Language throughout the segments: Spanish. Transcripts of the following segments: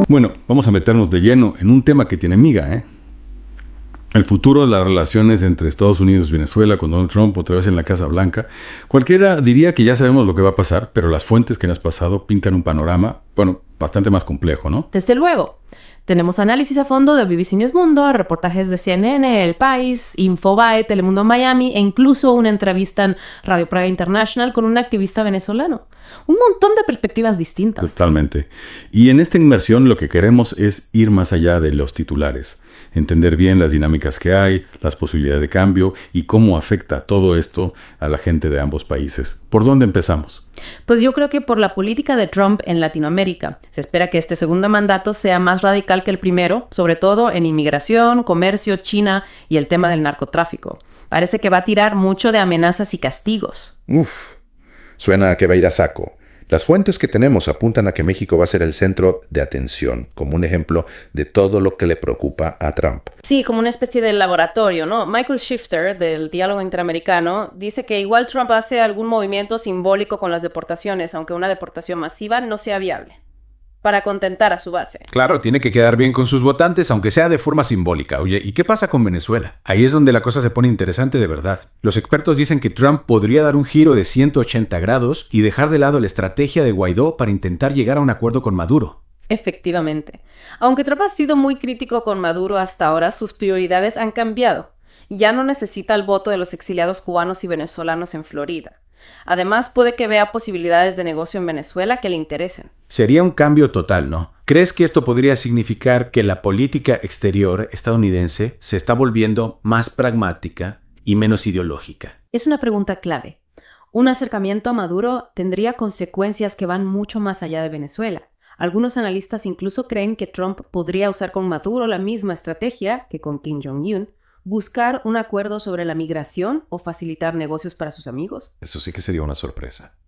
Bueno, vamos a meternos de lleno en un tema que tiene miga, ¿eh? El futuro de las relaciones entre Estados Unidos y Venezuela con Donald Trump otra vez en la Casa Blanca. Cualquiera diría que ya sabemos lo que va a pasar, pero las fuentes que nos has pasado pintan un panorama, bueno, bastante más complejo, ¿no? Desde luego. Tenemos análisis a fondo de BBC News Mundo, reportajes de CNN, El País, Infobae, Telemundo Miami e incluso una entrevista en Radio Praga International con un activista venezolano. Un montón de perspectivas distintas. Totalmente. Y en esta inmersión lo que queremos es ir más allá de los titulares. Entender bien las dinámicas que hay, las posibilidades de cambio y cómo afecta todo esto a la gente de ambos países. ¿Por dónde empezamos? Pues yo creo que por la política de Trump en Latinoamérica. Se espera que este segundo mandato sea más radical que el primero, sobre todo en inmigración, comercio, China y el tema del narcotráfico. Parece que va a tirar mucho de amenazas y castigos. Suena a que va a ir a saco. Las fuentes que tenemos apuntan a que México va a ser el centro de atención, como un ejemplo de todo lo que le preocupa a Trump. Sí, como una especie de laboratorio, ¿no? Michael Shifter, del Diálogo Interamericano, dice que igual Trump hace algún movimiento simbólico con las deportaciones, aunque una deportación masiva no sea viable, para contentar a su base. Claro, tiene que quedar bien con sus votantes, aunque sea de forma simbólica. Oye, ¿y qué pasa con Venezuela? Ahí es donde la cosa se pone interesante de verdad. Los expertos dicen que Trump podría dar un giro de 180 grados y dejar de lado la estrategia de Guaidó para intentar llegar a un acuerdo con Maduro. Efectivamente. Aunque Trump ha sido muy crítico con Maduro hasta ahora, sus prioridades han cambiado. Ya no necesita el voto de los exiliados cubanos y venezolanos en Florida. Además, puede que vea posibilidades de negocio en Venezuela que le interesen. Sería un cambio total, ¿no? ¿Crees que esto podría significar que la política exterior estadounidense se está volviendo más pragmática y menos ideológica? Es una pregunta clave. Un acercamiento a Maduro tendría consecuencias que van mucho más allá de Venezuela. Algunos analistas incluso creen que Trump podría usar con Maduro la misma estrategia que con Kim Jong-un, buscar un acuerdo sobre la migración o facilitar negocios para sus amigos. Eso sí que sería una sorpresa.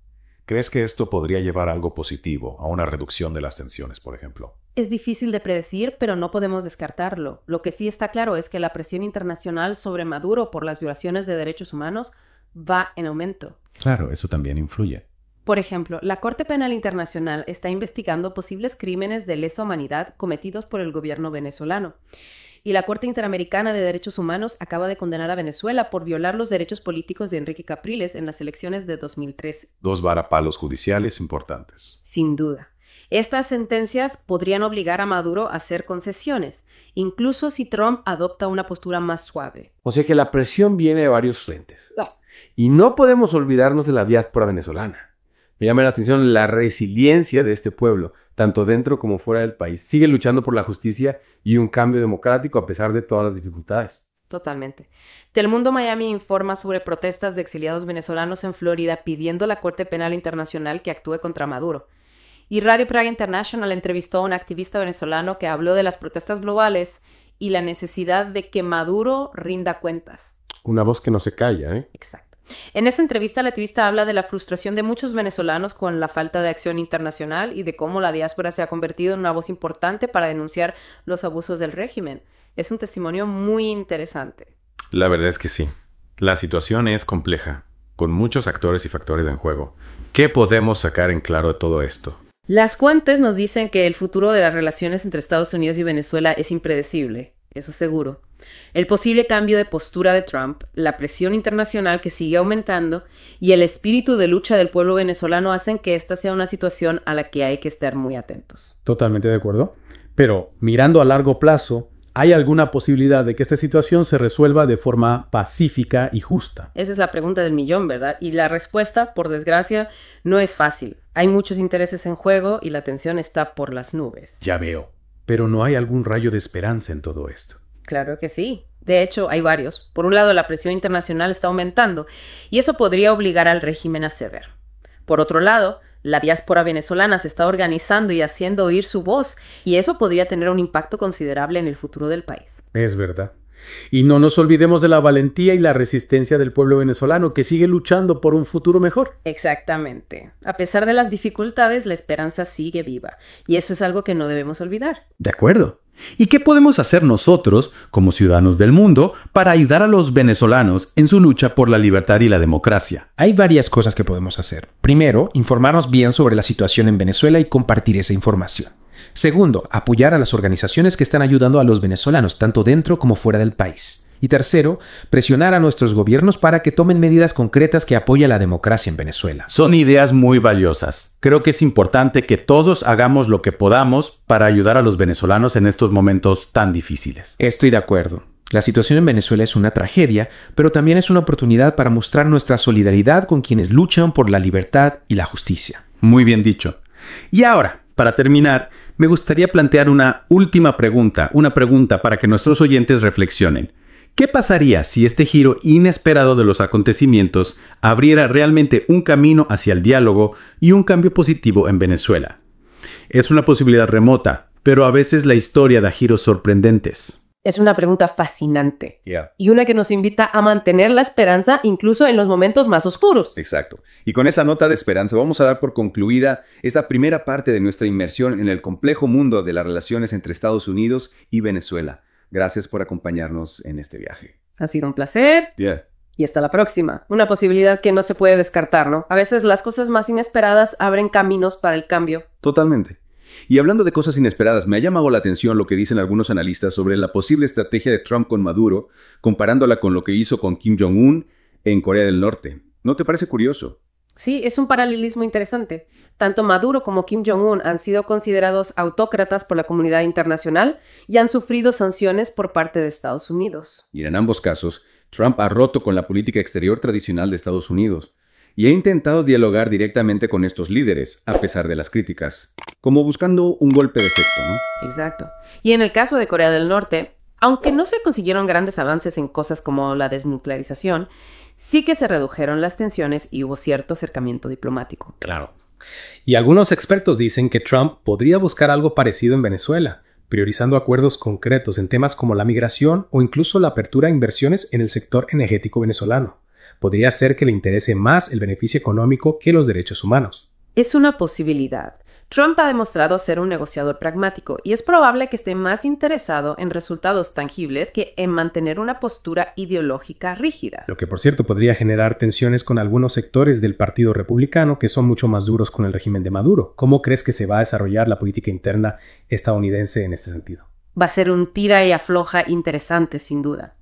¿Crees que esto podría llevar a algo positivo, a una reducción de las tensiones, por ejemplo? Es difícil de predecir, pero no podemos descartarlo. Lo que sí está claro es que la presión internacional sobre Maduro por las violaciones de derechos humanos va en aumento. Claro, eso también influye. Por ejemplo, la Corte Penal Internacional está investigando posibles crímenes de lesa humanidad cometidos por el gobierno venezolano. Y la Corte Interamericana de Derechos Humanos acaba de condenar a Venezuela por violar los derechos políticos de Enrique Capriles en las elecciones de 2013. 2 varapalos judiciales importantes. Sin duda. Estas sentencias podrían obligar a Maduro a hacer concesiones, incluso si Trump adopta una postura más suave. O sea que la presión viene de varios frentes. Y no podemos olvidarnos de la diáspora venezolana. Me llama la atención la resiliencia de este pueblo, tanto dentro como fuera del país. Sigue luchando por la justicia y un cambio democrático a pesar de todas las dificultades. Totalmente. Telemundo Miami informa sobre protestas de exiliados venezolanos en Florida pidiendo a la Corte Penal Internacional que actúe contra Maduro. Y Radio Praga International entrevistó a un activista venezolano que habló de las protestas globales y la necesidad de que Maduro rinda cuentas. Una voz que no se calla, ¿eh? Exacto. En esta entrevista, el activista habla de la frustración de muchos venezolanos con la falta de acción internacional y de cómo la diáspora se ha convertido en una voz importante para denunciar los abusos del régimen. Es un testimonio muy interesante. La verdad es que sí. La situación es compleja, con muchos actores y factores en juego. ¿Qué podemos sacar en claro de todo esto? Las fuentes nos dicen que el futuro de las relaciones entre Estados Unidos y Venezuela es impredecible, eso seguro. El posible cambio de postura de Trump, la presión internacional que sigue aumentando y el espíritu de lucha del pueblo venezolano hacen que esta sea una situación a la que hay que estar muy atentos. Totalmente de acuerdo. Pero mirando a largo plazo, ¿hay alguna posibilidad de que esta situación se resuelva de forma pacífica y justa? Esa es la pregunta del millón, ¿verdad? Y la respuesta, por desgracia, no es fácil. Hay muchos intereses en juego y la tensión está por las nubes. Ya veo. Pero ¿no hay algún rayo de esperanza en todo esto? Claro que sí. De hecho, hay varios. Por un lado, la presión internacional está aumentando y eso podría obligar al régimen a ceder. Por otro lado, la diáspora venezolana se está organizando y haciendo oír su voz y eso podría tener un impacto considerable en el futuro del país. Es verdad. Y no nos olvidemos de la valentía y la resistencia del pueblo venezolano que sigue luchando por un futuro mejor. Exactamente. A pesar de las dificultades, la esperanza sigue viva y eso es algo que no debemos olvidar. De acuerdo. ¿Y qué podemos hacer nosotros, como ciudadanos del mundo, para ayudar a los venezolanos en su lucha por la libertad y la democracia? Hay varias cosas que podemos hacer. Primero, informarnos bien sobre la situación en Venezuela y compartir esa información. Segundo, apoyar a las organizaciones que están ayudando a los venezolanos, tanto dentro como fuera del país. Y tercero, presionar a nuestros gobiernos para que tomen medidas concretas que apoyen la democracia en Venezuela. Son ideas muy valiosas. Creo que es importante que todos hagamos lo que podamos para ayudar a los venezolanos en estos momentos tan difíciles. Estoy de acuerdo. La situación en Venezuela es una tragedia, pero también es una oportunidad para mostrar nuestra solidaridad con quienes luchan por la libertad y la justicia. Muy bien dicho. Y ahora, para terminar, me gustaría plantear una última pregunta, una pregunta para que nuestros oyentes reflexionen. ¿Qué pasaría si este giro inesperado de los acontecimientos abriera realmente un camino hacia el diálogo y un cambio positivo en Venezuela? Es una posibilidad remota, pero a veces la historia da giros sorprendentes. Es una pregunta fascinante y una que nos invita a mantener la esperanza incluso en los momentos más oscuros. Exacto. Y con esa nota de esperanza vamos a dar por concluida esta primera parte de nuestra inmersión en el complejo mundo de las relaciones entre Estados Unidos y Venezuela. Gracias por acompañarnos en este viaje. Ha sido un placer. Y hasta la próxima. Una posibilidad que no se puede descartar, ¿no? A veces las cosas más inesperadas abren caminos para el cambio. Totalmente. Y hablando de cosas inesperadas, me ha llamado la atención lo que dicen algunos analistas sobre la posible estrategia de Trump con Maduro, comparándola con lo que hizo con Kim Jong-un en Corea del Norte. ¿No te parece curioso? Sí, es un paralelismo interesante. Tanto Maduro como Kim Jong-un han sido considerados autócratas por la comunidad internacional y han sufrido sanciones por parte de Estados Unidos. Y en ambos casos, Trump ha roto con la política exterior tradicional de Estados Unidos y ha intentado dialogar directamente con estos líderes, a pesar de las críticas, como buscando un golpe de efecto, ¿no? Exacto. Y en el caso de Corea del Norte, aunque no se consiguieron grandes avances en cosas como la desnuclearización, sí que se redujeron las tensiones y hubo cierto acercamiento diplomático. Claro. Y algunos expertos dicen que Trump podría buscar algo parecido en Venezuela, priorizando acuerdos concretos en temas como la migración o incluso la apertura a inversiones en el sector energético venezolano. Podría ser que le interese más el beneficio económico que los derechos humanos. Es una posibilidad. Trump ha demostrado ser un negociador pragmático y es probable que esté más interesado en resultados tangibles que en mantener una postura ideológica rígida. Lo que, por cierto, podría generar tensiones con algunos sectores del Partido Republicano que son mucho más duros con el régimen de Maduro. ¿Cómo crees que se va a desarrollar la política interna estadounidense en este sentido? Va a ser un tira y afloja interesante, sin duda.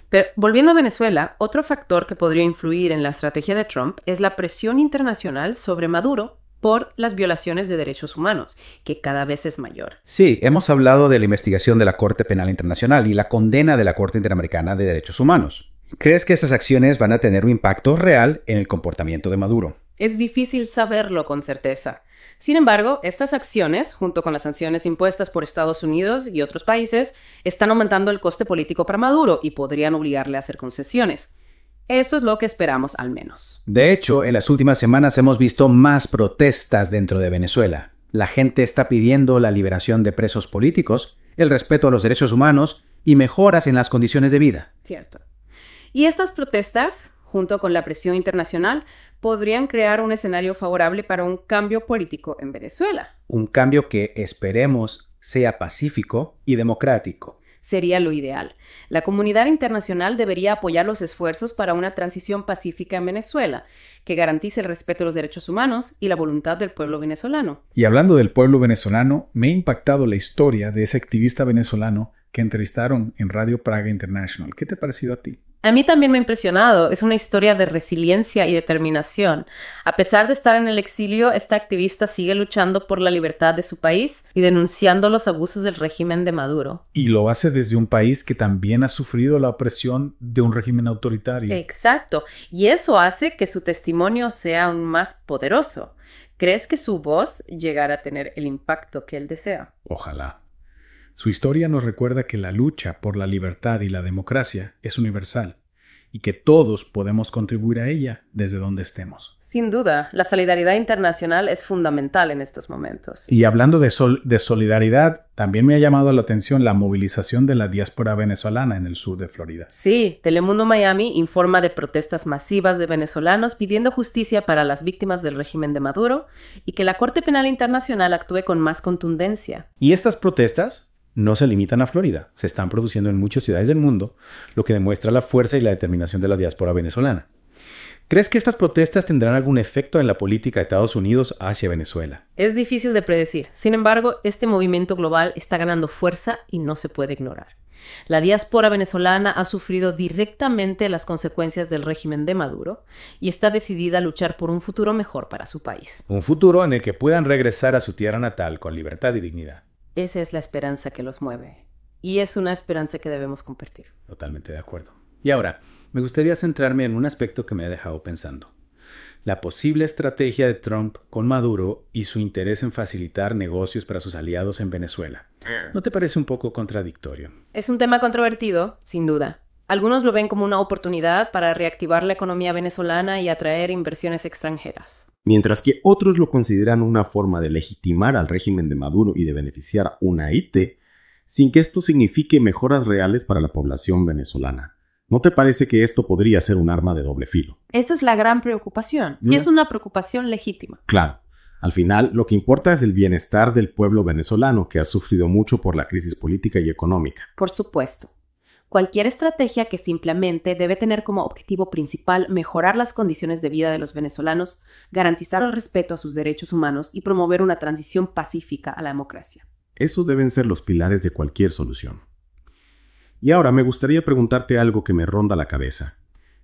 Pero volviendo a Venezuela, otro factor que podría influir en la estrategia de Trump es la presión internacional sobre Maduro por las violaciones de derechos humanos, que cada vez es mayor. Sí, hemos hablado de la investigación de la Corte Penal Internacional y la condena de la Corte Interamericana de Derechos Humanos. ¿Crees que estas acciones van a tener un impacto real en el comportamiento de Maduro? Es difícil saberlo con certeza. Sin embargo, estas acciones, junto con las sanciones impuestas por Estados Unidos y otros países, están aumentando el coste político para Maduro y podrían obligarle a hacer concesiones. Eso es lo que esperamos al menos. De hecho, en las últimas semanas hemos visto más protestas dentro de Venezuela. La gente está pidiendo la liberación de presos políticos, el respeto a los derechos humanos y mejoras en las condiciones de vida. Cierto. Y estas protestas, junto con la presión internacional, podrían crear un escenario favorable para un cambio político en Venezuela. Un cambio que esperemos sea pacífico y democrático. Sería lo ideal. La comunidad internacional debería apoyar los esfuerzos para una transición pacífica en Venezuela, que garantice el respeto a los derechos humanos y la voluntad del pueblo venezolano. Y hablando del pueblo venezolano, me ha impactado la historia de ese activista venezolano que entrevistaron en Radio Praga International. ¿Qué te ha parecido a ti? A mí también me ha impresionado. Es una historia de resiliencia y determinación. A pesar de estar en el exilio, esta activista sigue luchando por la libertad de su país y denunciando los abusos del régimen de Maduro. Y lo hace desde un país que también ha sufrido la opresión de un régimen autoritario. Exacto. Y eso hace que su testimonio sea aún más poderoso. ¿Crees que su voz llegará a tener el impacto que él desea? Ojalá. Su historia nos recuerda que la lucha por la libertad y la democracia es universal y que todos podemos contribuir a ella desde donde estemos. Sin duda, la solidaridad internacional es fundamental en estos momentos. Y hablando de solidaridad, también me ha llamado la atención la movilización de la diáspora venezolana en el sur de Florida. Sí, Telemundo Miami informa de protestas masivas de venezolanos pidiendo justicia para las víctimas del régimen de Maduro y que la Corte Penal Internacional actúe con más contundencia. Y estas protestas no se limitan a Florida, se están produciendo en muchas ciudades del mundo, lo que demuestra la fuerza y la determinación de la diáspora venezolana. ¿Crees que estas protestas tendrán algún efecto en la política de Estados Unidos hacia Venezuela? Es difícil de predecir. Sin embargo, este movimiento global está ganando fuerza y no se puede ignorar. La diáspora venezolana ha sufrido directamente las consecuencias del régimen de Maduro y está decidida a luchar por un futuro mejor para su país. Un futuro en el que puedan regresar a su tierra natal con libertad y dignidad. Esa es la esperanza que los mueve. Y es una esperanza que debemos compartir. Totalmente de acuerdo. Y ahora, me gustaría centrarme en un aspecto que me ha dejado pensando. La posible estrategia de Trump con Maduro y su interés en facilitar negocios para sus aliados en Venezuela. ¿No te parece un poco contradictorio? Es un tema controvertido, sin duda. Algunos lo ven como una oportunidad para reactivar la economía venezolana y atraer inversiones extranjeras. Mientras que otros lo consideran una forma de legitimar al régimen de Maduro y de beneficiar a una élite, sin que esto signifique mejoras reales para la población venezolana. ¿No te parece que esto podría ser un arma de doble filo? Esa es la gran preocupación, y es una preocupación legítima. Claro. Al final, lo que importa es el bienestar del pueblo venezolano, que ha sufrido mucho por la crisis política y económica. Por supuesto. Cualquier estrategia que se implemente debe tener como objetivo principal mejorar las condiciones de vida de los venezolanos, garantizar el respeto a sus derechos humanos y promover una transición pacífica a la democracia. Esos deben ser los pilares de cualquier solución. Y ahora me gustaría preguntarte algo que me ronda la cabeza.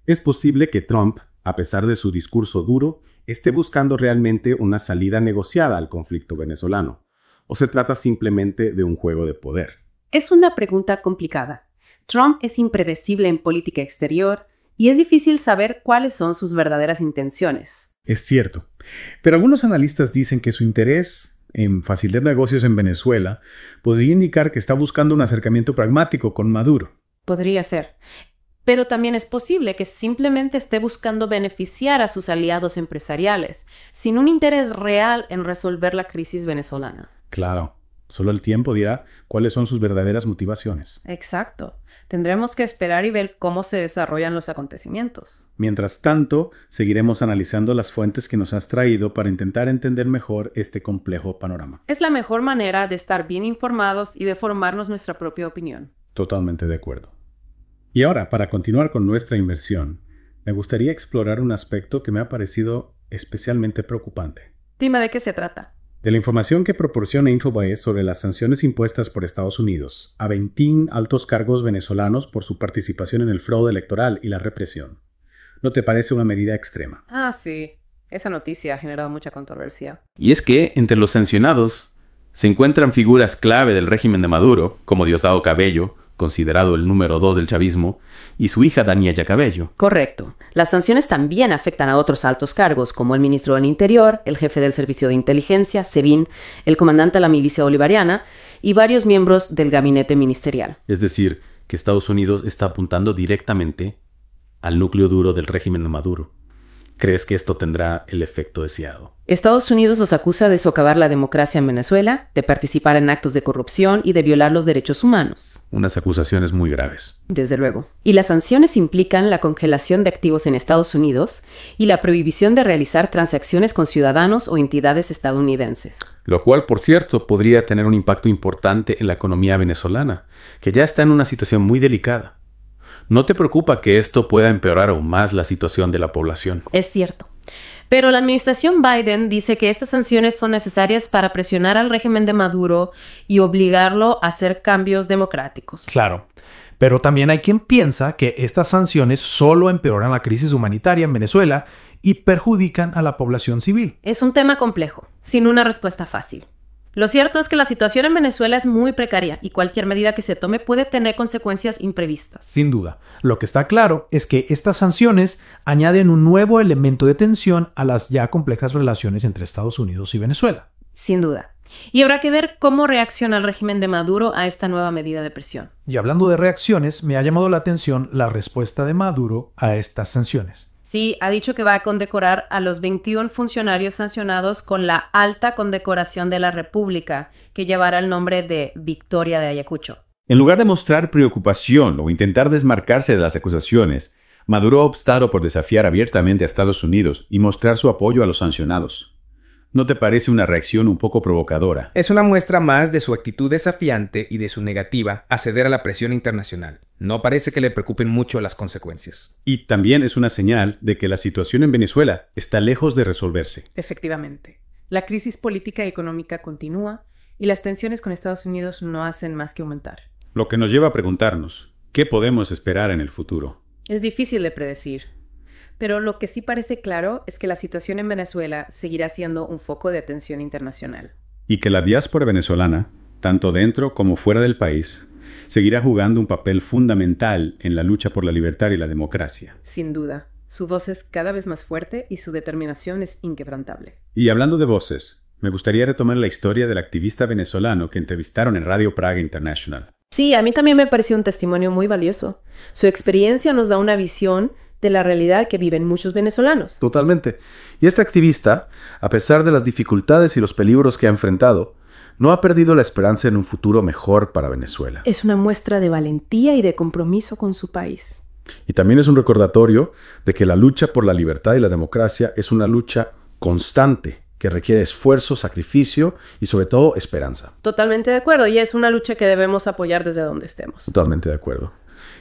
¿Es posible que Trump, a pesar de su discurso duro, esté buscando realmente una salida negociada al conflicto venezolano? ¿O se trata simplemente de un juego de poder? Es una pregunta complicada. Trump es impredecible en política exterior y es difícil saber cuáles son sus verdaderas intenciones. Es cierto, pero algunos analistas dicen que su interés en facilitar negocios en Venezuela podría indicar que está buscando un acercamiento pragmático con Maduro. Podría ser. Pero también es posible que simplemente esté buscando beneficiar a sus aliados empresariales, sin un interés real en resolver la crisis venezolana. Claro, solo el tiempo dirá cuáles son sus verdaderas motivaciones. Exacto. Tendremos que esperar y ver cómo se desarrollan los acontecimientos. Mientras tanto, seguiremos analizando las fuentes que nos has traído para intentar entender mejor este complejo panorama. Es la mejor manera de estar bien informados y de formarnos nuestra propia opinión. Totalmente de acuerdo. Y ahora, para continuar con nuestra inmersión, me gustaría explorar un aspecto que me ha parecido especialmente preocupante. Dime de qué se trata. De la información que proporciona Infobae sobre las sanciones impuestas por Estados Unidos a 20 altos cargos venezolanos por su participación en el fraude electoral y la represión. ¿No te parece una medida extrema? Ah, sí. Esa noticia ha generado mucha controversia. Y es que, entre los sancionados, se encuentran figuras clave del régimen de Maduro, como Diosdado Cabello, considerado el número 2 del chavismo, y su hija Daniela Cabello. Correcto. Las sanciones también afectan a otros altos cargos, como el ministro del Interior, el jefe del Servicio de Inteligencia, SEBIN, el comandante de la milicia bolivariana y varios miembros del gabinete ministerial. Es decir, que Estados Unidos está apuntando directamente al núcleo duro del régimen de Maduro. ¿Crees que esto tendrá el efecto deseado? Estados Unidos los acusa de socavar la democracia en Venezuela, de participar en actos de corrupción y de violar los derechos humanos. Unas acusaciones muy graves. Desde luego. Y las sanciones implican la congelación de activos en Estados Unidos y la prohibición de realizar transacciones con ciudadanos o entidades estadounidenses. Lo cual, por cierto, podría tener un impacto importante en la economía venezolana, que ya está en una situación muy delicada. ¿No te preocupa que esto pueda empeorar aún más la situación de la población? Es cierto. Pero la administración Biden dice que estas sanciones son necesarias para presionar al régimen de Maduro y obligarlo a hacer cambios democráticos. Claro, pero también hay quien piensa que estas sanciones solo empeoran la crisis humanitaria en Venezuela y perjudican a la población civil. Es un tema complejo, sin una respuesta fácil. Lo cierto es que la situación en Venezuela es muy precaria y cualquier medida que se tome puede tener consecuencias imprevistas. Sin duda. Lo que está claro es que estas sanciones añaden un nuevo elemento de tensión a las ya complejas relaciones entre Estados Unidos y Venezuela. Sin duda. Y habrá que ver cómo reacciona el régimen de Maduro a esta nueva medida de presión. Y hablando de reacciones, me ha llamado la atención la respuesta de Maduro a estas sanciones. Sí, ha dicho que va a condecorar a los 21 funcionarios sancionados con la alta condecoración de la República, que llevará el nombre de Victoria de Ayacucho. En lugar de mostrar preocupación o intentar desmarcarse de las acusaciones, Maduro ha optado por desafiar abiertamente a Estados Unidos y mostrar su apoyo a los sancionados. ¿No te parece una reacción un poco provocadora? Es una muestra más de su actitud desafiante y de su negativa a ceder a la presión internacional. No parece que le preocupen mucho las consecuencias. Y también es una señal de que la situación en Venezuela está lejos de resolverse. Efectivamente. La crisis política y económica continúa y las tensiones con Estados Unidos no hacen más que aumentar. Lo que nos lleva a preguntarnos, ¿qué podemos esperar en el futuro? Es difícil de predecir, pero lo que sí parece claro es que la situación en Venezuela seguirá siendo un foco de atención internacional. Y que la diáspora venezolana, tanto dentro como fuera del país, seguirá jugando un papel fundamental en la lucha por la libertad y la democracia. Sin duda. Su voz es cada vez más fuerte y su determinación es inquebrantable. Y hablando de voces, me gustaría retomar la historia del activista venezolano que entrevistaron en Radio Praga International. Sí, a mí también me pareció un testimonio muy valioso. Su experiencia nos da una visión de la realidad que viven muchos venezolanos. Totalmente. Y este activista, a pesar de las dificultades y los peligros que ha enfrentado, no ha perdido la esperanza en un futuro mejor para Venezuela. Es una muestra de valentía y de compromiso con su país. Y también es un recordatorio de que la lucha por la libertad y la democracia es una lucha constante que requiere esfuerzo, sacrificio y sobre todo esperanza. Totalmente de acuerdo, y es una lucha que debemos apoyar desde donde estemos. Totalmente de acuerdo.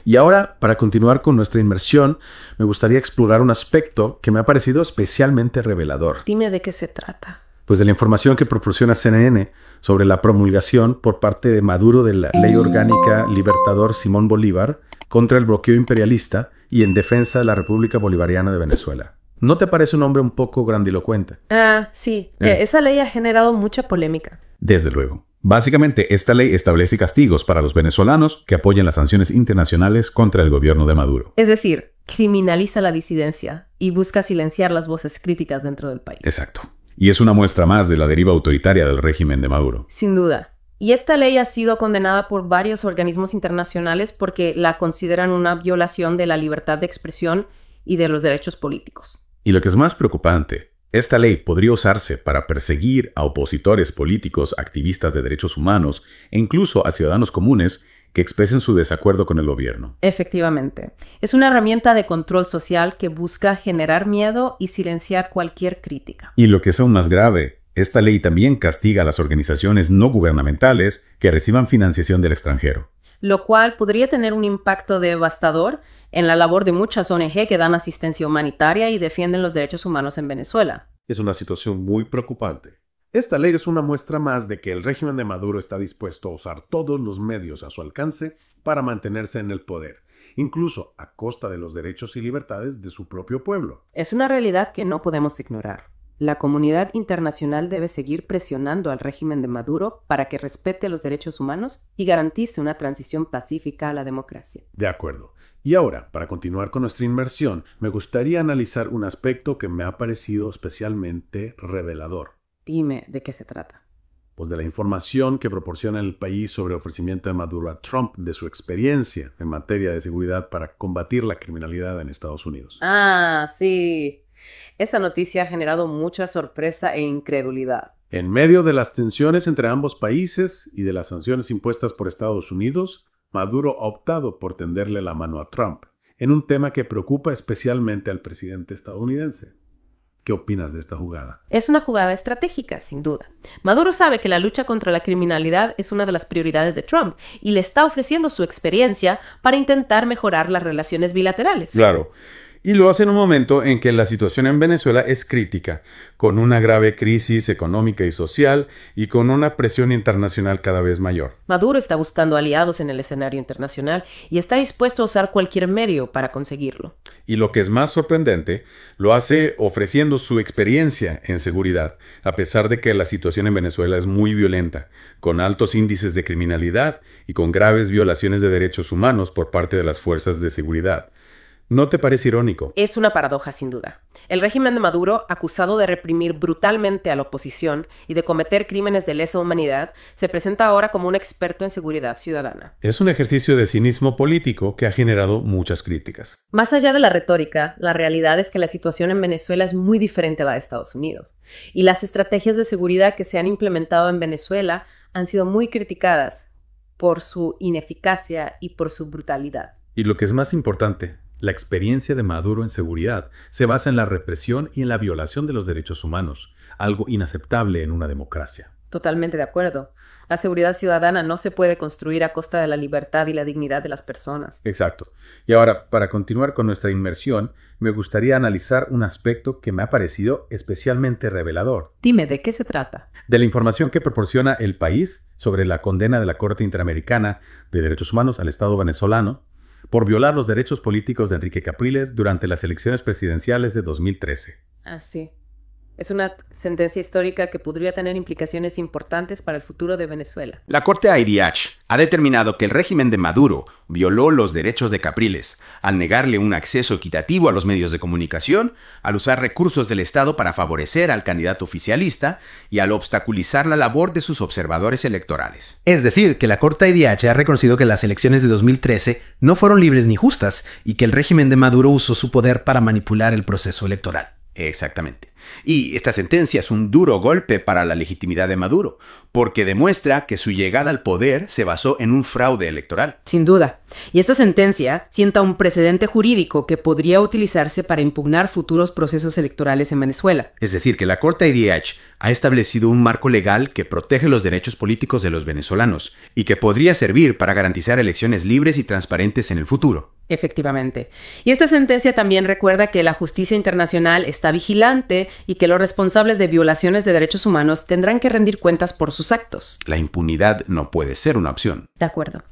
Y ahora, para continuar con nuestra inmersión, me gustaría explorar un aspecto que me ha parecido especialmente revelador. Dime de qué se trata. Pues de la información que proporciona CNN sobre la promulgación por parte de Maduro de la Ley Orgánica Libertador Simón Bolívar contra el bloqueo imperialista y en defensa de la República Bolivariana de Venezuela. ¿No te parece un hombre un poco grandilocuente? Ah, sí. Esa ley ha generado mucha polémica. Desde luego. Básicamente, esta ley establece castigos para los venezolanos que apoyan las sanciones internacionales contra el gobierno de Maduro. Es decir, criminaliza la disidencia y busca silenciar las voces críticas dentro del país. Exacto. Y es una muestra más de la deriva autoritaria del régimen de Maduro. Sin duda. Y esta ley ha sido condenada por varios organismos internacionales porque la consideran una violación de la libertad de expresión y de los derechos políticos. Y lo que es más preocupante, esta ley podría usarse para perseguir a opositores políticos, activistas de derechos humanos e incluso a ciudadanos comunes que expresen su desacuerdo con el gobierno. Efectivamente. Es una herramienta de control social que busca generar miedo y silenciar cualquier crítica. Y lo que es aún más grave, esta ley también castiga a las organizaciones no gubernamentales que reciban financiación del extranjero. Lo cual podría tener un impacto devastador en la labor de muchas ONG que dan asistencia humanitaria y defienden los derechos humanos en Venezuela. Es una situación muy preocupante. Esta ley es una muestra más de que el régimen de Maduro está dispuesto a usar todos los medios a su alcance para mantenerse en el poder, incluso a costa de los derechos y libertades de su propio pueblo. Es una realidad que no podemos ignorar. La comunidad internacional debe seguir presionando al régimen de Maduro para que respete los derechos humanos y garantice una transición pacífica a la democracia. De acuerdo. Y ahora, para continuar con nuestra inmersión, me gustaría analizar un aspecto que me ha parecido especialmente revelador. Dime de qué se trata. Pues de la información que proporciona el país sobre el ofrecimiento de Maduro a Trump de su experiencia en materia de seguridad para combatir la criminalidad en Estados Unidos. Ah, sí. Esa noticia ha generado mucha sorpresa e incredulidad. En medio de las tensiones entre ambos países y de las sanciones impuestas por Estados Unidos, Maduro ha optado por tenderle la mano a Trump en un tema que preocupa especialmente al presidente estadounidense. ¿Qué opinas de esta jugada? Es una jugada estratégica, sin duda. Maduro sabe que la lucha contra la criminalidad es una de las prioridades de Trump y le está ofreciendo su experiencia para intentar mejorar las relaciones bilaterales. Claro. Y lo hace en un momento en que la situación en Venezuela es crítica, con una grave crisis económica y social y con una presión internacional cada vez mayor. Maduro está buscando aliados en el escenario internacional y está dispuesto a usar cualquier medio para conseguirlo. Y lo que es más sorprendente, lo hace ofreciendo su experiencia en seguridad, a pesar de que la situación en Venezuela es muy violenta, con altos índices de criminalidad y con graves violaciones de derechos humanos por parte de las fuerzas de seguridad. ¿No te parece irónico? Es una paradoja, sin duda. El régimen de Maduro, acusado de reprimir brutalmente a la oposición y de cometer crímenes de lesa humanidad, se presenta ahora como un experto en seguridad ciudadana. Es un ejercicio de cinismo político que ha generado muchas críticas. Más allá de la retórica, la realidad es que la situación en Venezuela es muy diferente a la de Estados Unidos. Y las estrategias de seguridad que se han implementado en Venezuela han sido muy criticadas por su ineficacia y por su brutalidad. Y lo que es más importante, La experiencia de Maduro en seguridad se basa en la represión y en la violación de los derechos humanos, algo inaceptable en una democracia. Totalmente de acuerdo. La seguridad ciudadana no se puede construir a costa de la libertad y la dignidad de las personas. Exacto. Y ahora, para continuar con nuestra inmersión, me gustaría analizar un aspecto que me ha parecido especialmente revelador. Dime, ¿de qué se trata? De la información que proporciona El País sobre la condena de la Corte Interamericana de Derechos Humanos al Estado venezolano por violar los derechos políticos de Enrique Capriles durante las elecciones presidenciales de 2013. Ah, sí. Es una sentencia histórica que podría tener implicaciones importantes para el futuro de Venezuela. La Corte IDH ha determinado que el régimen de Maduro violó los derechos de Capriles al negarle un acceso equitativo a los medios de comunicación, al usar recursos del Estado para favorecer al candidato oficialista y al obstaculizar la labor de sus observadores electorales. Es decir, que la Corte IDH ha reconocido que las elecciones de 2013 no fueron libres ni justas y que el régimen de Maduro usó su poder para manipular el proceso electoral. Exactamente. Y esta sentencia es un duro golpe para la legitimidad de Maduro, porque demuestra que su llegada al poder se basó en un fraude electoral. Sin duda. Y esta sentencia sienta un precedente jurídico que podría utilizarse para impugnar futuros procesos electorales en Venezuela. Es decir, que la Corte IDH ha establecido un marco legal que protege los derechos políticos de los venezolanos y que podría servir para garantizar elecciones libres y transparentes en el futuro. Efectivamente. Y esta sentencia también recuerda que la justicia internacional está vigilante y que los responsables de violaciones de derechos humanos tendrán que rendir cuentas por sus actos. La impunidad no puede ser una opción. De acuerdo.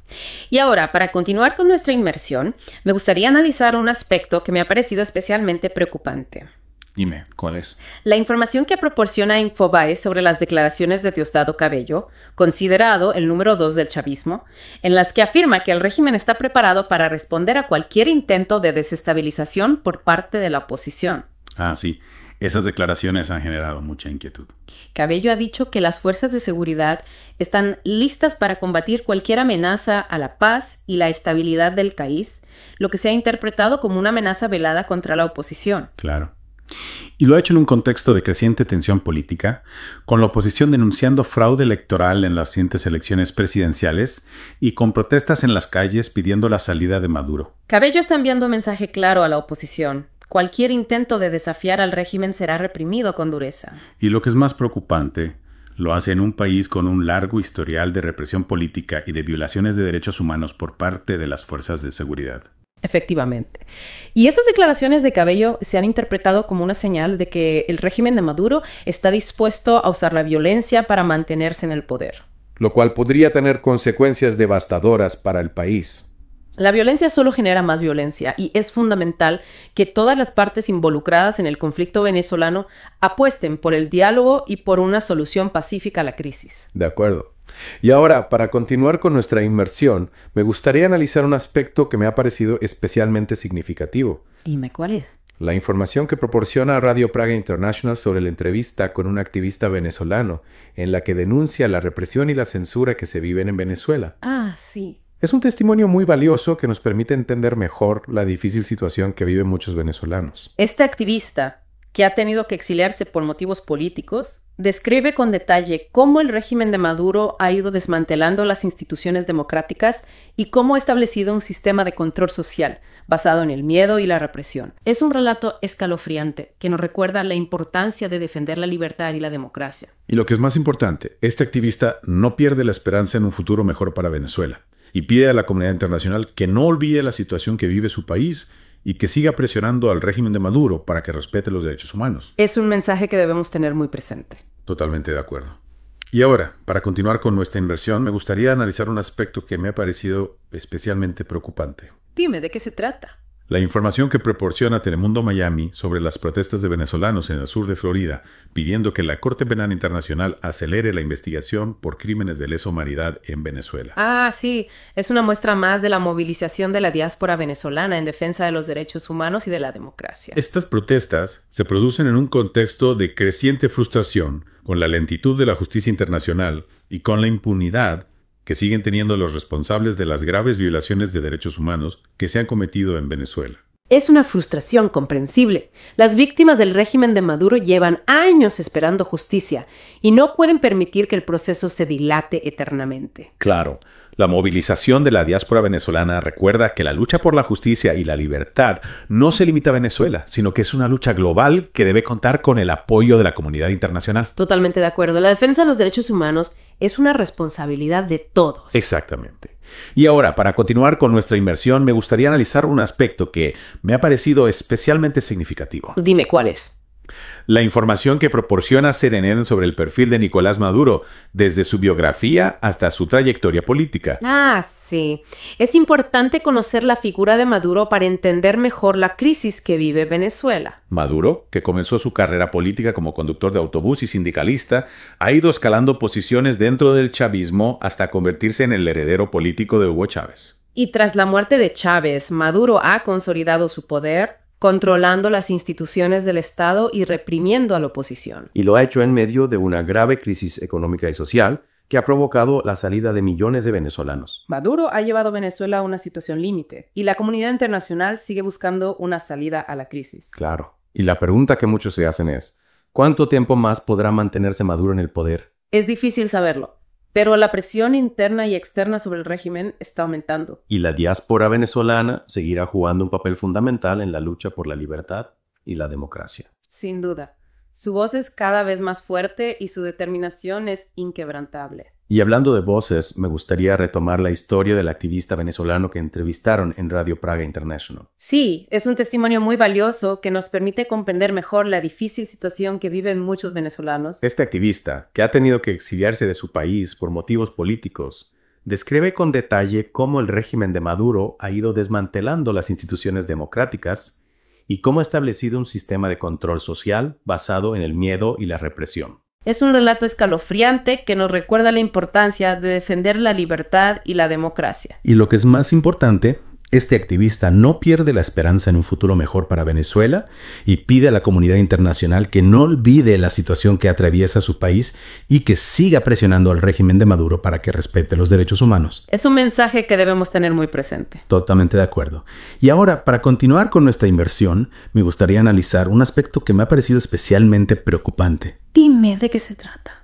Y ahora, para continuar con nuestra inmersión, me gustaría analizar un aspecto que me ha parecido especialmente preocupante. Dime, ¿cuál es? La información que proporciona Infobae sobre las declaraciones de Diosdado Cabello, considerado el número 2 del chavismo, en las que afirma que el régimen está preparado para responder a cualquier intento de desestabilización por parte de la oposición. Ah, sí. Esas declaraciones han generado mucha inquietud. Cabello ha dicho que las fuerzas de seguridad están listas para combatir cualquier amenaza a la paz y la estabilidad del país, lo que se ha interpretado como una amenaza velada contra la oposición. Claro. Y lo ha hecho en un contexto de creciente tensión política, con la oposición denunciando fraude electoral en las recientes elecciones presidenciales y con protestas en las calles pidiendo la salida de Maduro. Cabello está enviando un mensaje claro a la oposición. Cualquier intento de desafiar al régimen será reprimido con dureza. Y lo que es más preocupante, lo hace en un país con un largo historial de represión política y de violaciones de derechos humanos por parte de las fuerzas de seguridad. Efectivamente. Y esas declaraciones de Cabello se han interpretado como una señal de que el régimen de Maduro está dispuesto a usar la violencia para mantenerse en el poder. Lo cual podría tener consecuencias devastadoras para el país. La violencia solo genera más violencia y es fundamental que todas las partes involucradas en el conflicto venezolano apuesten por el diálogo y por una solución pacífica a la crisis. De acuerdo. Y ahora, para continuar con nuestra inmersión, me gustaría analizar un aspecto que me ha parecido especialmente significativo. Dime, ¿cuál es? La información que proporciona Radio Praga International sobre la entrevista con un activista venezolano, en la que denuncia la represión y la censura que se viven en Venezuela. Ah, sí. Es un testimonio muy valioso que nos permite entender mejor la difícil situación que viven muchos venezolanos. Este activista, que ha tenido que exiliarse por motivos políticos, describe con detalle cómo el régimen de Maduro ha ido desmantelando las instituciones democráticas y cómo ha establecido un sistema de control social basado en el miedo y la represión. Es un relato escalofriante que nos recuerda la importancia de defender la libertad y la democracia. Y lo que es más importante, este activista no pierde la esperanza en un futuro mejor para Venezuela y pide a la comunidad internacional que no olvide la situación que vive su país y que siga presionando al régimen de Maduro para que respete los derechos humanos. Es un mensaje que debemos tener muy presente. Totalmente de acuerdo. Y ahora, para continuar con nuestra inversión, me gustaría analizar un aspecto que me ha parecido especialmente preocupante. Dime, ¿de qué se trata? La información que proporciona Telemundo Miami sobre las protestas de venezolanos en el sur de Florida pidiendo que la Corte Penal Internacional acelere la investigación por crímenes de lesa humanidad en Venezuela. Ah, sí. Es una muestra más de la movilización de la diáspora venezolana en defensa de los derechos humanos y de la democracia. Estas protestas se producen en un contexto de creciente frustración con la lentitud de la justicia internacional y con la impunidad que siguen teniendo los responsables de las graves violaciones de derechos humanos que se han cometido en Venezuela. Es una frustración comprensible. Las víctimas del régimen de Maduro llevan años esperando justicia y no pueden permitir que el proceso se dilate eternamente. Claro, La movilización de la diáspora venezolana recuerda que la lucha por la justicia y la libertad no se limita a Venezuela, sino que es una lucha global que debe contar con el apoyo de la comunidad internacional. Totalmente de acuerdo. La defensa de los derechos humanos es una responsabilidad de todos. Exactamente. Y ahora, para continuar con nuestra inmersión, me gustaría analizar un aspecto que me ha parecido especialmente significativo. Dime, ¿cuál es? La información que proporciona CNN sobre el perfil de Nicolás Maduro, desde su biografía hasta su trayectoria política. Ah, sí. Es importante conocer la figura de Maduro para entender mejor la crisis que vive Venezuela. Maduro, que comenzó su carrera política como conductor de autobús y sindicalista, ha ido escalando posiciones dentro del chavismo hasta convertirse en el heredero político de Hugo Chávez. Y tras la muerte de Chávez, Maduro ha consolidado su poder, controlando las instituciones del Estado y reprimiendo a la oposición. Y lo ha hecho en medio de una grave crisis económica y social que ha provocado la salida de millones de venezolanos. Maduro ha llevado a Venezuela a una situación límite y la comunidad internacional sigue buscando una salida a la crisis. Claro. Y la pregunta que muchos se hacen es, ¿cuánto tiempo más podrá mantenerse Maduro en el poder? Es difícil saberlo, pero la presión interna y externa sobre el régimen está aumentando. Y la diáspora venezolana seguirá jugando un papel fundamental en la lucha por la libertad y la democracia. Sin duda. Su voz es cada vez más fuerte y su determinación es inquebrantable. Y hablando de voces, me gustaría retomar la historia del activista venezolano que entrevistaron en Radio Praga International. Sí, es un testimonio muy valioso que nos permite comprender mejor la difícil situación que viven muchos venezolanos. Este activista, que ha tenido que exiliarse de su país por motivos políticos, describe con detalle cómo el régimen de Maduro ha ido desmantelando las instituciones democráticas y cómo ha establecido un sistema de control social basado en el miedo y la represión. Es un relato escalofriante que nos recuerda la importancia de defender la libertad y la democracia. Y lo que es más importante, este activista no pierde la esperanza en un futuro mejor para Venezuela y pide a la comunidad internacional que no olvide la situación que atraviesa su país y que siga presionando al régimen de Maduro para que respete los derechos humanos. Es un mensaje que debemos tener muy presente. Totalmente de acuerdo. Y ahora, para continuar con nuestra inversión, me gustaría analizar un aspecto que me ha parecido especialmente preocupante. Dime, ¿de qué se trata?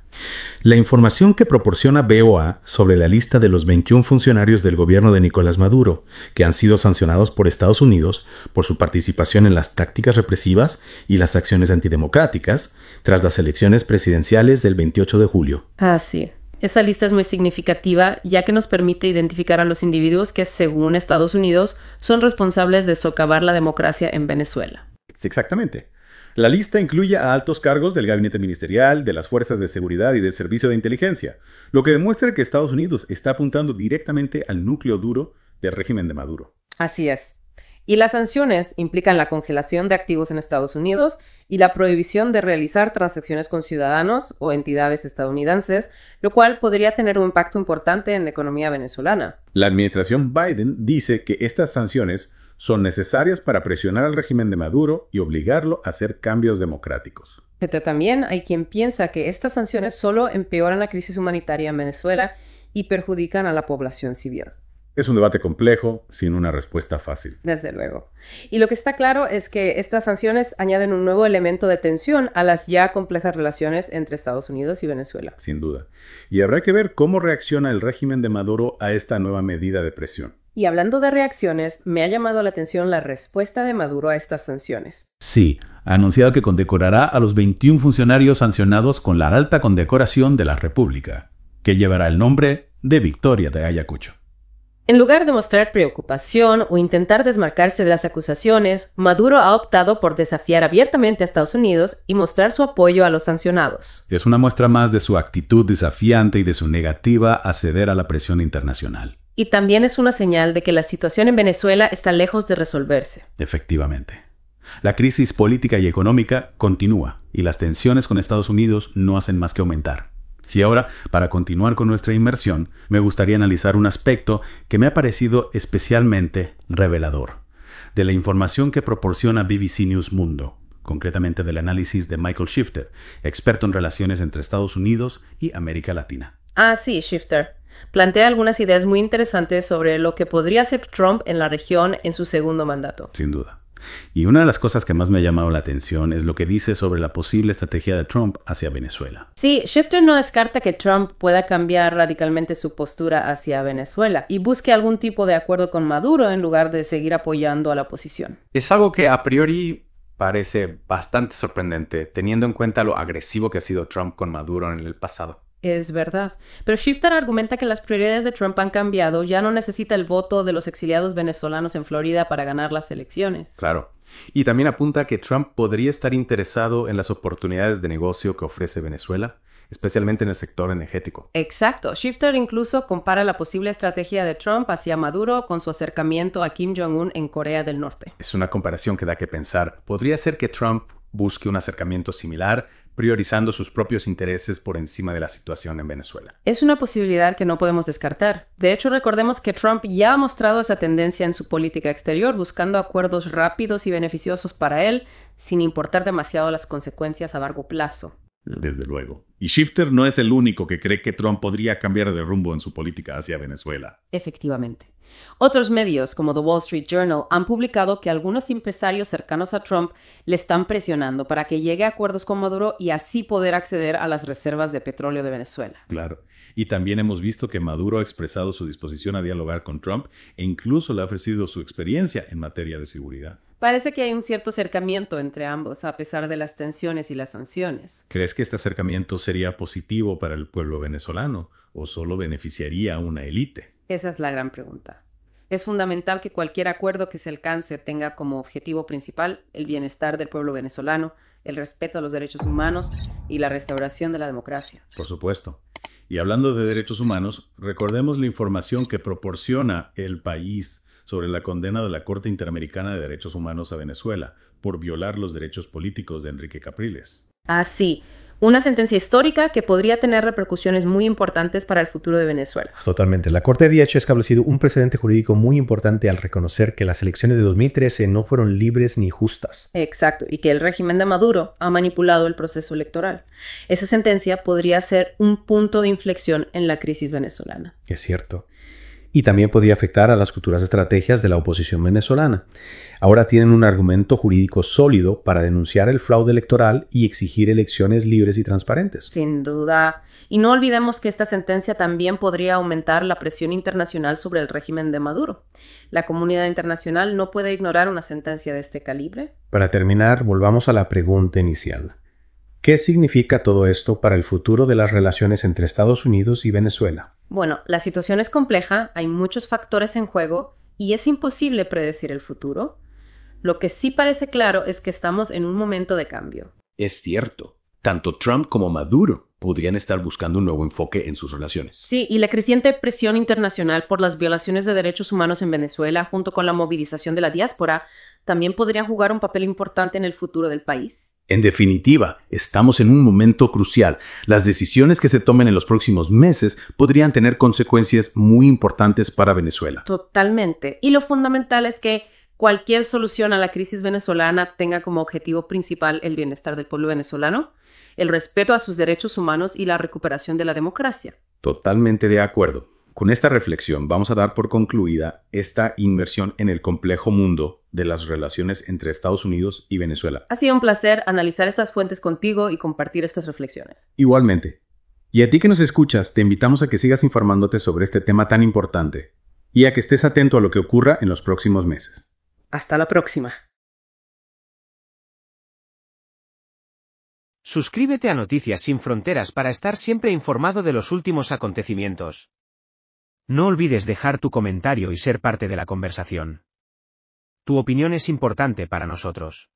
La información que proporciona BOA sobre la lista de los 21 funcionarios del gobierno de Nicolás Maduro, que han sido sancionados por Estados Unidos por su participación en las tácticas represivas y las acciones antidemocráticas tras las elecciones presidenciales del 28 de julio. Ah, sí. Esa lista es muy significativa, ya que nos permite identificar a los individuos que, según Estados Unidos, son responsables de socavar la democracia en Venezuela. Exactamente. La lista incluye a altos cargos del gabinete ministerial, de las fuerzas de seguridad y del servicio de inteligencia, lo que demuestra que Estados Unidos está apuntando directamente al núcleo duro del régimen de Maduro. Así es. Y las sanciones implican la congelación de activos en Estados Unidos y la prohibición de realizar transacciones con ciudadanos o entidades estadounidenses, lo cual podría tener un impacto importante en la economía venezolana. La administración Biden dice que estas sanciones son necesarias para presionar al régimen de Maduro y obligarlo a hacer cambios democráticos. Pero también hay quien piensa que estas sanciones solo empeoran la crisis humanitaria en Venezuela y perjudican a la población civil. Es un debate complejo, sin una respuesta fácil. Desde luego. Y lo que está claro es que estas sanciones añaden un nuevo elemento de tensión a las ya complejas relaciones entre Estados Unidos y Venezuela. Sin duda. Y habrá que ver cómo reacciona el régimen de Maduro a esta nueva medida de presión. Y hablando de reacciones, me ha llamado la atención la respuesta de Maduro a estas sanciones. Sí, ha anunciado que condecorará a los 21 funcionarios sancionados con la alta condecoración de la República, que llevará el nombre de Victoria de Ayacucho. En lugar de mostrar preocupación o intentar desmarcarse de las acusaciones, Maduro ha optado por desafiar abiertamente a Estados Unidos y mostrar su apoyo a los sancionados. Es una muestra más de su actitud desafiante y de su negativa a ceder a la presión internacional. Y también es una señal de que la situación en Venezuela está lejos de resolverse. Efectivamente. La crisis política y económica continúa y las tensiones con Estados Unidos no hacen más que aumentar. Y ahora, para continuar con nuestra inmersión, me gustaría analizar un aspecto que me ha parecido especialmente revelador, de la información que proporciona BBC News Mundo, concretamente del análisis de Michael Shifter, experto en relaciones entre Estados Unidos y América Latina. Ah, sí, Shifter. Plantea algunas ideas muy interesantes sobre lo que podría hacer Trump en la región en su segundo mandato. Sin duda. Y una de las cosas que más me ha llamado la atención es lo que dice sobre la posible estrategia de Trump hacia Venezuela. Sí, Shifter no descarta que Trump pueda cambiar radicalmente su postura hacia Venezuela y busque algún tipo de acuerdo con Maduro en lugar de seguir apoyando a la oposición. Es algo que a priori parece bastante sorprendente, teniendo en cuenta lo agresivo que ha sido Trump con Maduro en el pasado. Es verdad. Pero Shifter argumenta que las prioridades de Trump han cambiado. Ya no necesita el voto de los exiliados venezolanos en Florida para ganar las elecciones. Claro. Y también apunta que Trump podría estar interesado en las oportunidades de negocio que ofrece Venezuela, especialmente en el sector energético. Exacto. Shifter incluso compara la posible estrategia de Trump hacia Maduro con su acercamiento a Kim Jong-un en Corea del Norte. Es una comparación que da que pensar. Podría ser que Trump busque un acercamiento similar, priorizando sus propios intereses por encima de la situación en Venezuela. Es una posibilidad que no podemos descartar. De hecho, recordemos que Trump ya ha mostrado esa tendencia en su política exterior, buscando acuerdos rápidos y beneficiosos para él, sin importar demasiado las consecuencias a largo plazo. Desde luego. Y Shifter no es el único que cree que Trump podría cambiar de rumbo en su política hacia Venezuela. Efectivamente. Otros medios, como The Wall Street Journal, han publicado que algunos empresarios cercanos a Trump le están presionando para que llegue a acuerdos con Maduro y así poder acceder a las reservas de petróleo de Venezuela. Claro. Y también hemos visto que Maduro ha expresado su disposición a dialogar con Trump e incluso le ha ofrecido su experiencia en materia de seguridad. Parece que hay un cierto acercamiento entre ambos, a pesar de las tensiones y las sanciones. ¿Crees que este acercamiento sería positivo para el pueblo venezolano o solo beneficiaría a una élite? Esa es la gran pregunta. Es fundamental que cualquier acuerdo que se alcance tenga como objetivo principal el bienestar del pueblo venezolano, el respeto a los derechos humanos y la restauración de la democracia. Por supuesto. Y hablando de derechos humanos, recordemos la información que proporciona El País sobre la condena de la Corte Interamericana de Derechos Humanos a Venezuela por violar los derechos políticos de Enrique Capriles. Ah, sí. Una sentencia histórica que podría tener repercusiones muy importantes para el futuro de Venezuela. Totalmente. La Corte de hecho ha establecido un precedente jurídico muy importante al reconocer que las elecciones de 2013 no fueron libres ni justas. Exacto, y que el régimen de Maduro ha manipulado el proceso electoral. Esa sentencia podría ser un punto de inflexión en la crisis venezolana. Es cierto. Y también podría afectar a las futuras estrategias de la oposición venezolana. Ahora tienen un argumento jurídico sólido para denunciar el fraude electoral y exigir elecciones libres y transparentes. Sin duda. Y no olvidemos que esta sentencia también podría aumentar la presión internacional sobre el régimen de Maduro. La comunidad internacional no puede ignorar una sentencia de este calibre. Para terminar, volvamos a la pregunta inicial. ¿Qué significa todo esto para el futuro de las relaciones entre Estados Unidos y Venezuela? Bueno, la situación es compleja, hay muchos factores en juego y es imposible predecir el futuro. Lo que sí parece claro es que estamos en un momento de cambio. Es cierto. Tanto Trump como Maduro podrían estar buscando un nuevo enfoque en sus relaciones. Sí, y la creciente presión internacional por las violaciones de derechos humanos en Venezuela, junto con la movilización de la diáspora, también podrían jugar un papel importante en el futuro del país. En definitiva, estamos en un momento crucial. Las decisiones que se tomen en los próximos meses podrían tener consecuencias muy importantes para Venezuela. Totalmente. Y lo fundamental es que cualquier solución a la crisis venezolana tenga como objetivo principal el bienestar del pueblo venezolano, el respeto a sus derechos humanos y la recuperación de la democracia. Totalmente de acuerdo. Con esta reflexión vamos a dar por concluida esta inmersión en el complejo mundo de las relaciones entre Estados Unidos y Venezuela. Ha sido un placer analizar estas fuentes contigo y compartir estas reflexiones. Igualmente. Y a ti que nos escuchas, te invitamos a que sigas informándote sobre este tema tan importante y a que estés atento a lo que ocurra en los próximos meses. Hasta la próxima. Suscríbete a Noticias Sin Fronteras para estar siempre informado de los últimos acontecimientos. No olvides dejar tu comentario y ser parte de la conversación. Tu opinión es importante para nosotros.